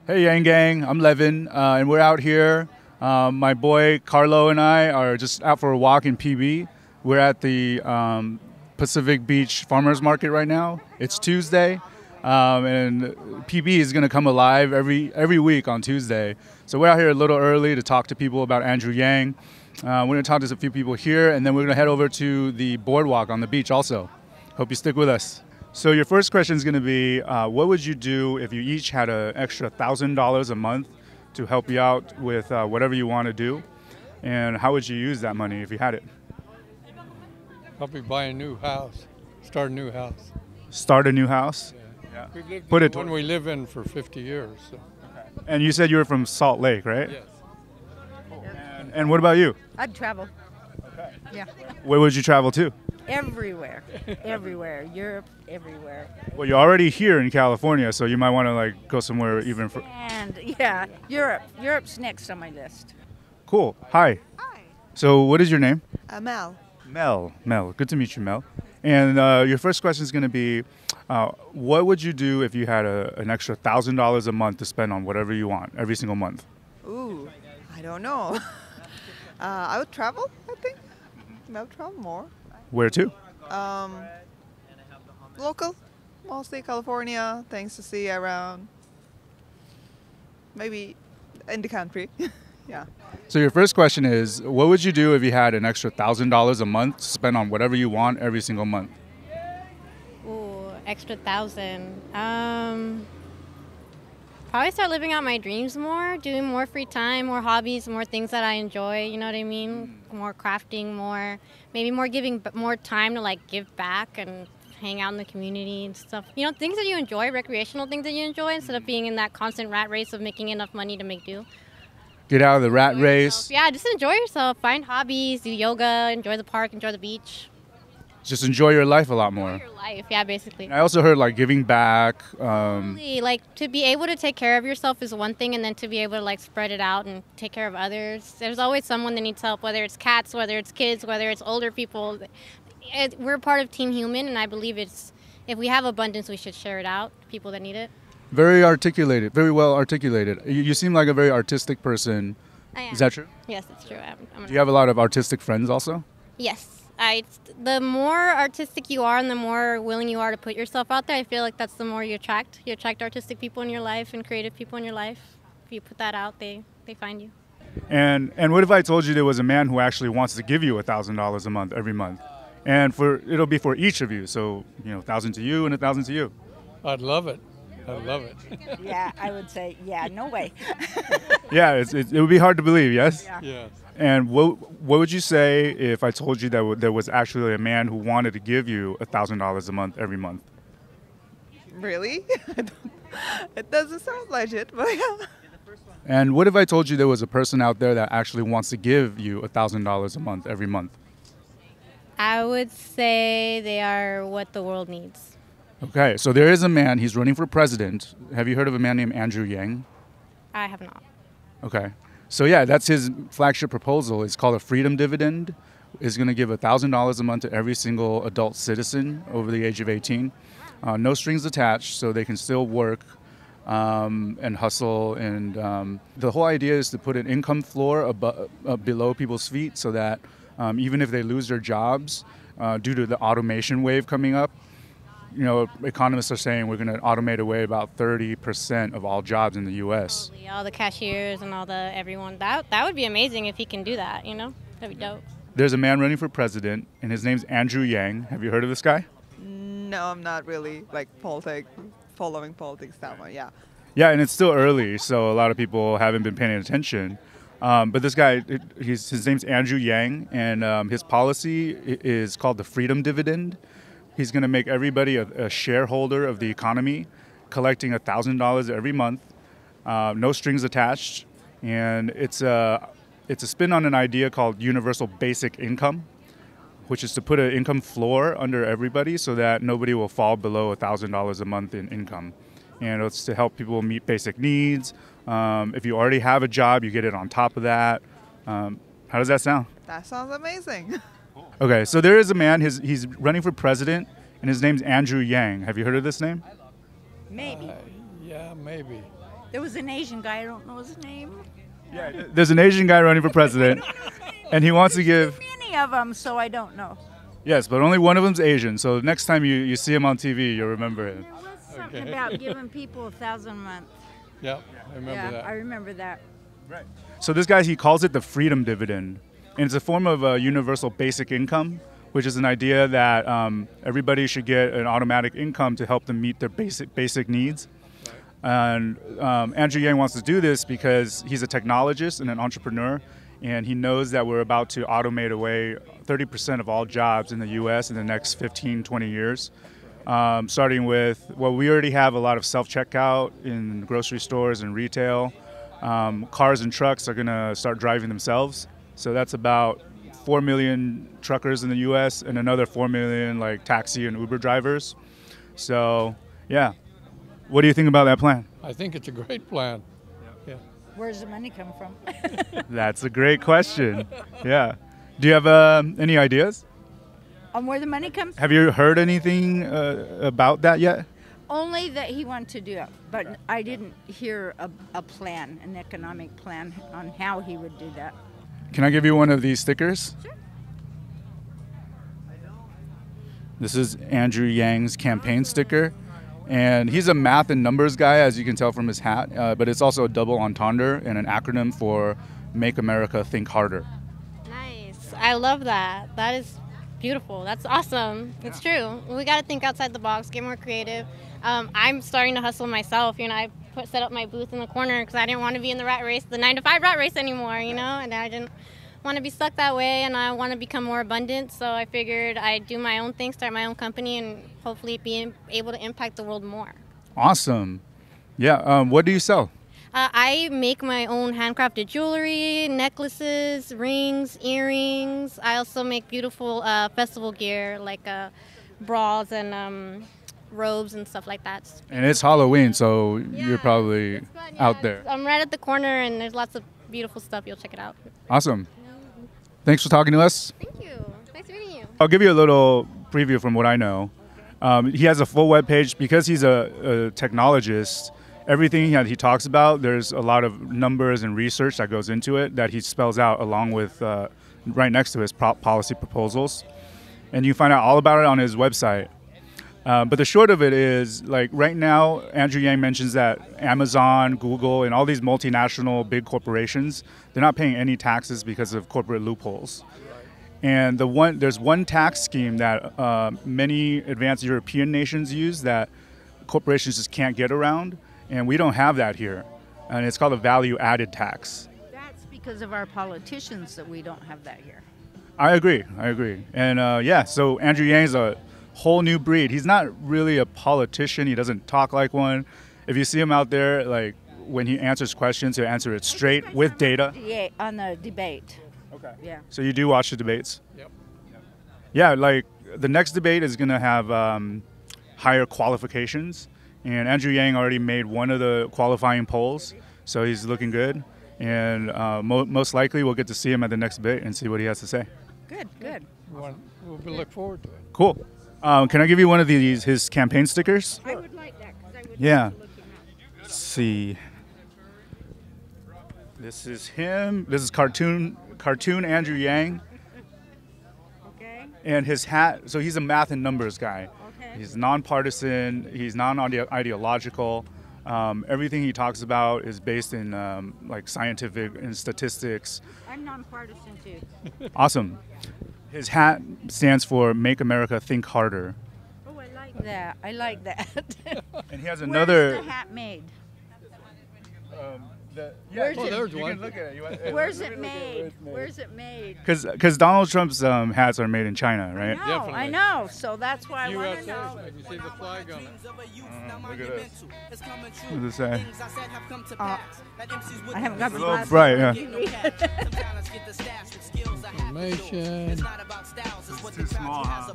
Hey Yang Gang, I'm Levin, and we're out here. My boy Carlo and I are just out for a walk in PB. We're at the Pacific Beach Farmers Market right now. It's Tuesday, and PB is going to come alive every week on Tuesday. So we're out here a little early to talk to people about Andrew Yang. We're going to talk to a few people here, and then we're going to head over to the boardwalk on the beach also. Hope you stick with us. So your first question is going to be, what would you do if you each had an extra $1,000 a month to help you out with whatever you want to do? And how would you use that money if you had it? Probably buy a new house, start a new house. Start a new house? Yeah. We've lived Put in it the one we live in for 50 years. So. And you said you were from Salt Lake, right? Yes. And what about you? I'd travel. Okay. Yeah. Where would you travel to? Everywhere. Everywhere. Europe, everywhere. Well, you're already here in California, so you might want to like go somewhere even. And yeah, Europe. Europe's next on my list. Cool. Hi. Hi. So what is your name? Mel. Mel. Good to meet you, Mel. And your first question is going to be, what would you do if you had an extra $1,000 a month to spend on whatever you want every single month? Ooh, I don't know. I would travel, I think. I would travel more. Where to? Local, mostly California, things to see around. Maybe in the country. Yeah. So your first question is, what would you do if you had an extra $1,000 a month to spend on whatever you want every single month? Ooh, extra 1,000. Probably start living out my dreams more, doing more free time, more hobbies, more things that I enjoy, you know what I mean? More crafting, maybe more giving more time to like give back and hang out in the community and stuff. You know, things that you enjoy, recreational things that you enjoy, instead of being in that constant rat race of making enough money to make do. Get out of the rat race. Yeah, just enjoy yourself. Find hobbies, do yoga, enjoy the park, enjoy the beach. Just enjoy your life a lot more. Enjoy your life, yeah, basically. And I also heard like giving back. Like to be able to take care of yourself is one thing, and then to be able to like spread it out and take care of others. There's always someone that needs help, whether it's cats, whether it's kids, whether it's older people. We're part of Team Human, and I believe if we have abundance, we should share it out to people that need it. Very articulated, very well articulated. You seem like a very artistic person. I am. Is that true? Yes, it's true. Do you have a lot of artistic friends also? Yes. The more artistic you are and the more willing you are to put yourself out there, I feel like that's the more you attract. You attract artistic people in your life and creative people in your life. If you put that out, they find you. And what if I told you there was a man who actually wants to give you $1,000 a month every month? And it'll be for each of you. So, 1,000 to you and 1,000 to you. I'd love it. I love it. Yeah, I would say, yeah, no way. Yeah, it would be hard to believe, yes? Yeah. Yes. And what would you say if I told you that there was actually a man who wanted to give you $1,000 a month every month? Really? It doesn't sound legit, but yeah. And what if I told you there was a person out there that actually wants to give you $1,000 a month every month? I would say they are what the world needs. Okay, so there is a man, he's running for president. Have you heard of a man named Andrew Yang? I have not. Okay. So yeah, that's his flagship proposal. It's called a freedom dividend. It's going to give $1,000 a month to every single adult citizen over the age of 18. No strings attached, so they can still work and hustle. And the whole idea is to put an income floor below people's feet so that even if they lose their jobs due to the automation wave coming up, economists are saying we're going to automate away about 30% of all jobs in the U.S. Totally. All the cashiers and everyone. That would be amazing if he can do that, That'd be dope. There's a man running for president, and his name's Andrew Yang. Have you heard of this guy? No, I'm not really like following politics that much, yeah. Yeah, and it's still early, so a lot of people haven't been paying attention. But this guy, his name's Andrew Yang, and his policy is called the freedom dividend. He's going to make everybody a shareholder of the economy, collecting $1,000 every month, no strings attached, and it's a spin on an idea called universal basic income, which is to put an income floor under everybody so that nobody will fall below $1,000 a month in income, and it's to help people meet basic needs. If you already have a job, you get it on top of that. How does that sound? That sounds amazing. Okay, so there is a man, he's running for president, and his name's Andrew Yang. Have you heard of this name? Maybe. Yeah, maybe. There was an Asian guy, I don't know his name. Yeah, there's an Asian guy running for president, and he wants to give. Many of them, so I don't know. Yes, but only one of them's Asian. So next time you see him on TV, you'll remember him. There was something about giving people 1,000 a month. Yep, I remember Yeah, that. I remember that. Right. So this guy, he calls it the freedom dividend, and it's a form of a universal basic income, which is an idea that everybody should get an automatic income to help them meet their basic needs. And Andrew Yang wants to do this because he's a technologist and an entrepreneur, and he knows that we're about to automate away 30% of all jobs in the U.S. in the next 15, 20 years. Starting with, well, we already have a lot of self-checkout in grocery stores and retail. Cars and trucks are going to start driving themselves. So that's about 4 million truckers in the U.S. and another 4 million like taxi and Uber drivers. So, yeah. What do you think about that plan? I think it's a great plan. Yeah. Where's the money come from? That's a great question. Yeah. Do you have any ideas? On where the money comes from? Have you heard anything about that yet? Only that he wanted to do it, but I didn't hear a plan, an economic plan on how he would do that. Can I give you one of these stickers? Sure. This is Andrew Yang's campaign sticker. And he's a math and numbers guy, as you can tell from his hat, but it's also a double entendre and an acronym for Make America Think Harder. Nice. I love that. That is beautiful. That's awesome. It's true. We got to think outside the box, get more creative. I'm starting to hustle myself. You know, I set up my booth in the corner because I didn't want to be in the rat race, the 9-to-5 rat race anymore, you know, and I didn't want to be stuck that way, and I want to become more abundant. So I figured I'd do my own thing, start my own company, and hopefully be able to impact the world more. Awesome. Yeah. What do you sell? I make my own handcrafted jewelry, necklaces, rings, earrings. I also make beautiful festival gear like bras and robes and stuff like that. And it's Halloween, so Yeah, you're probably it's fun, yeah. out there. I'm right at the corner, and there's lots of beautiful stuff. You'll check it out. Awesome. Thanks for talking to us. Thank you. Nice meeting you. I'll give you a little preview from what I know. He has a full webpage because he's a technologist. Everything that he talks about, there's a lot of numbers and research that goes into it that he spells out along with right next to his policy proposals. And you find out all about it on his website. But the short of it is, like right now, Andrew Yang mentions that Amazon, Google, and all these multinational big corporations, they're not paying any taxes because of corporate loopholes. And there's one tax scheme that many advanced European nations use that corporations just can't get around, and we don't have that here. And it's called a value-added tax. That's because of our politicians that we don't have that here. I agree. And yeah, so Andrew Yang's a whole new breed. He's not really a politician. He doesn't talk like one. If you see him out there, like when he answers questions, he'll answer it straight with data. Yeah, on the debate. Okay. Yeah. So you do watch the debates? Yep. Yeah, like the next debate is going to have higher qualifications. And Andrew Yang already made one of the qualifying polls, so he's looking good. And most likely we'll get to see him at the next debate and see what he has to say. Good, good. We'll look forward to it. Cool. Can I give you one of his campaign stickers? I would like that because I would Yeah. like to look him up. Let's see. This is him. This is cartoon Andrew Yang. Okay. And his hat, so he's a math and numbers guy. Okay. He's nonpartisan, he's non-ideological. Everything he talks about is based in like scientific and statistics. I'm nonpartisan too. Awesome. His hat stands for Make America Think Harder. Oh, I like that. I like that. And he has another. Where's the hat made? Yeah, Where's it- there's you one. can look at it. Where's it made? Where's it made? Because Donald Trump's hats are made in China, right? No, Definitely. I know. So that's why I want to USA. know. You see the flag on it. Look at this. What does it say? I haven't got A the little glasses. bright, yeah. Information. Too small, huh?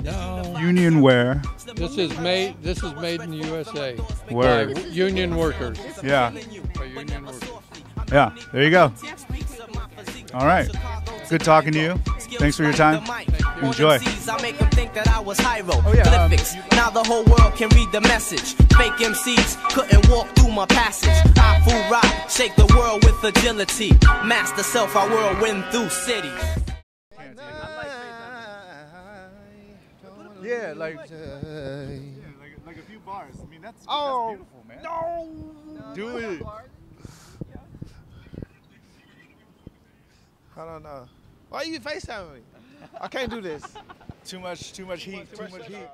No. Union wear. This is made in the USA. Word. By union workers. Yeah. By union workers. Yeah. There you go. All right. Good talking to you. Thanks for your time. Thank you. Enjoy. I make them think that I was Oh, yeah, hieroglyphics. Now the whole world can read the message. Fake MCs couldn't walk through my passage. I fool rock, shake the world with agility. Master self, I whirlwind through cities. Yeah, like a few bars. I mean, that's beautiful, man. No! Do it. I don't know. Why are you FaceTiming me? I can't do this. Too much heat. Too much heat.